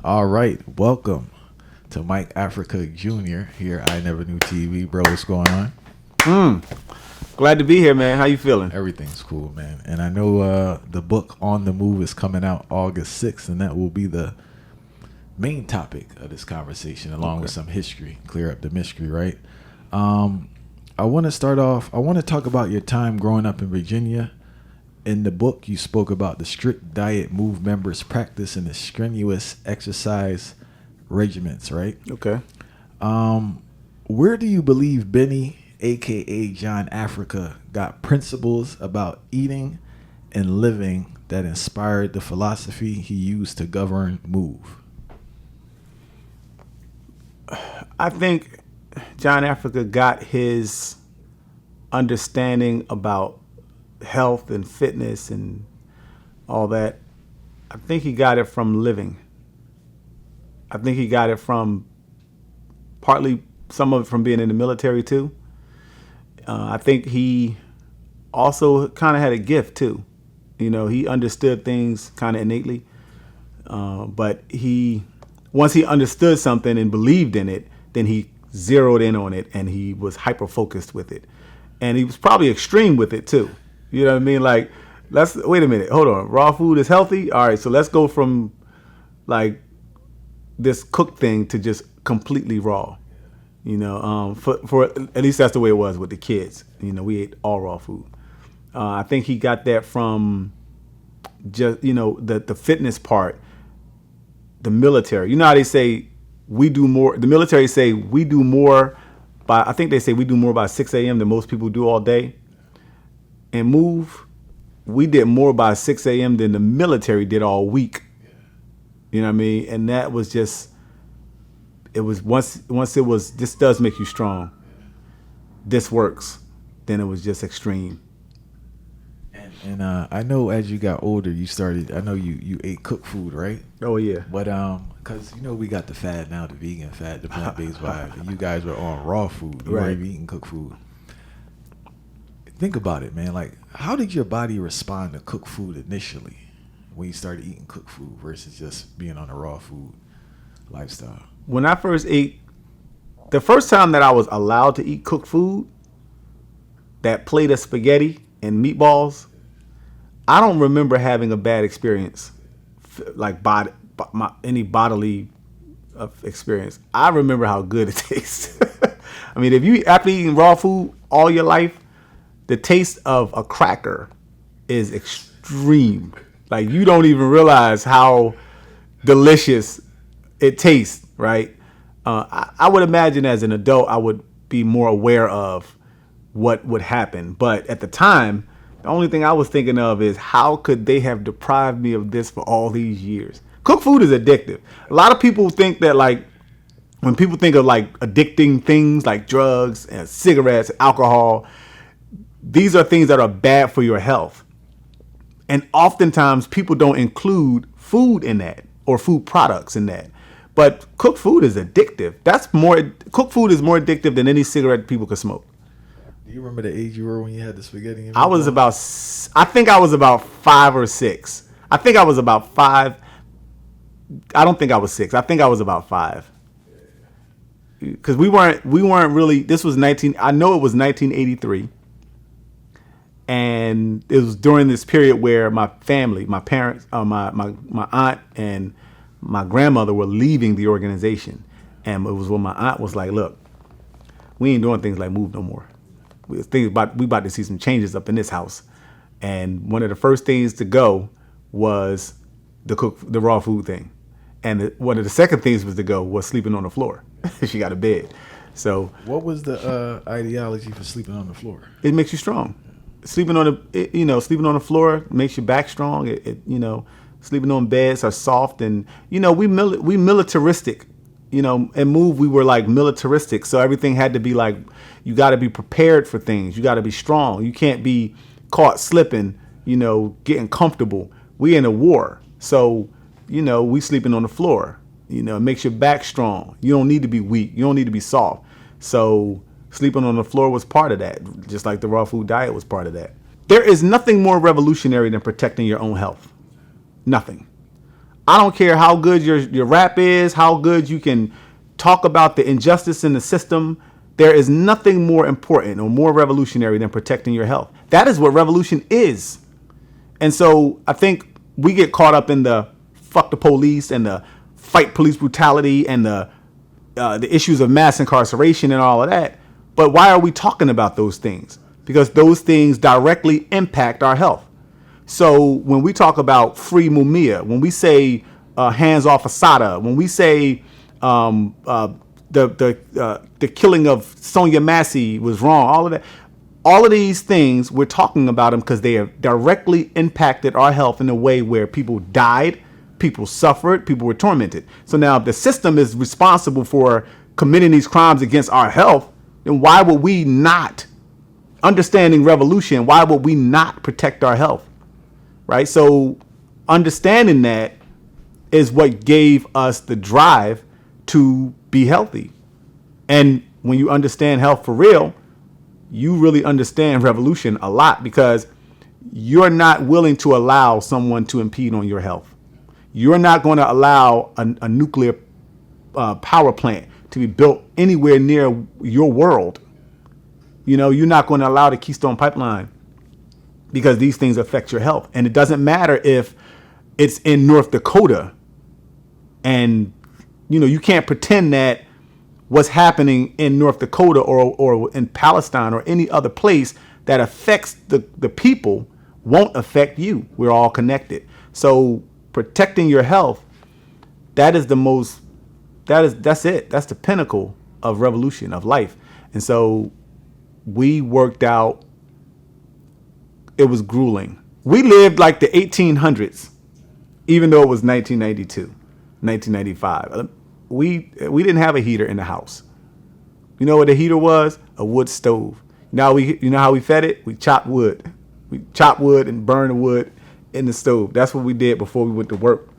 All right, welcome to Mike Africa Jr. here. I Never Knew TV, bro. What's going on? Glad to be here, man. How you feeling? Everything's cool, man. And I know the book On the Move is coming out August 6th, and that will be the main topic of this conversation, along with some history, clear up the mystery, right? I want to start off. I want to talk about your time growing up in Virginia. In the book, you spoke about the strict diet Move members practice and the strenuous exercise regimens, right? Okay. Where do you believe Benny, a.k.a. John Africa, got principles about eating and living that inspired the philosophy he used to govern Move? I think John Africa got his understanding about health and fitness and all that. I think he got it from living. I think he got it from partly some of it from being in the military too. I think he also kind of had a gift too. You know, he understood things kind of innately. But once he understood something and believed in it, then he zeroed in on it and he was hyper focused with it. And he was probably extreme with it too. You know what I mean? Like, wait a minute, hold on. Raw food is healthy? All right, so let's go from like this cooked thing to just completely raw. You know, for at least that's the way it was with the kids. You know, we ate all raw food. I think he got that from just, you know, the fitness part, the military. You know how they say we do more, the military say we do more I think they say we do more by 6 a.m. than most people do all day. And Move, we did more by 6 a.m. than the military did all week. You know what I mean? And that was just, it was once it was, this does make you strong. This works. Then it was just extreme. And I know as you got older, you started, I know you ate cooked food, right? Oh, yeah. But, because, you know, we got the fad now, the vegan fad, the plant-based vibe. And you guys were on raw food. You weren't even eating cooked food. Think about it, man. Like, how did your body respond to cooked food initially when you started eating cooked food versus just being on a raw food lifestyle? When I first ate, the first time that I was allowed to eat cooked food, that plate of spaghetti and meatballs, I don't remember having a bad experience, like any bodily experience. I remember how good it tastes. I mean, if you after eating raw food all your life, the taste of a cracker is extreme. Like, you don't even realize how delicious it tastes, right? I would imagine as an adult, I would be more aware of what would happen. But at the time, the only thing I was thinking of is how could they have deprived me of this for all these years? Cooked food is addictive. A lot of people think that, like, when people think of like addicting things like drugs and cigarettes, alcohol, these are things that are bad for your health. And oftentimes people don't include food in that or food products in that. But cooked food is addictive. Cooked food is more addictive than any cigarette people could smoke. Do you remember the age you were when you had the spaghetti? I think I was about 5 or 6. I think I was about 5. I don't think I was 6. I think I was about 5. Because we weren't really, this was I know it was 1983. And it was during this period where my family, my parents, my aunt and my grandmother were leaving the organization. And it was when my aunt was like, look, we ain't doing things like Move no more. We about to see some changes up in this house. And one of the first things to go was the raw food thing. And one of the second things was to go was sleeping on the floor. She got a bed. So what was the ideology for sleeping on the floor? It makes you strong. Sleeping on the floor makes your back strong. Sleeping on beds are soft, and we militaristic. And Move, we were like militaristic. So everything had to be like, you got to be prepared for things. You got to be strong. You can't be caught slipping, getting comfortable. We in a war. So, we sleeping on the floor. It makes your back strong. You don't need to be weak. You don't need to be soft. So sleeping on the floor was part of that, just like the raw food diet was part of that. There is nothing more revolutionary than protecting your own health. Nothing. I don't care how good your rap is, how good you can talk about the injustice in the system. There is nothing more important or more revolutionary than protecting your health. That is what revolution is. And so I think we get caught up in the fuck the police and the fight police brutality and the issues of mass incarceration and all of that. But why are we talking about those things? Because those things directly impact our health. So when we talk about free Mumia, when we say hands off Asada, when we say the killing of Sonia Massey was wrong, all of these things, we're talking about them because they have directly impacted our health in a way where people died, people suffered, people were tormented. So now if the system is responsible for committing these crimes against our health, then why would we not, understanding revolution, why would we not protect our health? Right? So understanding that is what gave us the drive to be healthy. And when you understand health for real, you really understand revolution a lot, because you're not willing to allow someone to impede on your health. You're not going to allow a nuclear power plant to be built anywhere near your world. You know, you're not going to allow the Keystone Pipeline, because these things affect your health. And it doesn't matter if it's in North Dakota, and, you know, you can't pretend that what's happening in North Dakota or in Palestine or any other place that affects the people won't affect you. We're all connected. So protecting your health, that's it. That's the pinnacle of revolution, of life. And so we worked out. It was grueling. We lived like the 1800s, even though it was 1992, 1995. We didn't have a heater in the house. You know what a heater was? A wood stove. You know how we fed it? We chopped wood. We chopped wood and burned the wood in the stove. That's what we did before we went to work.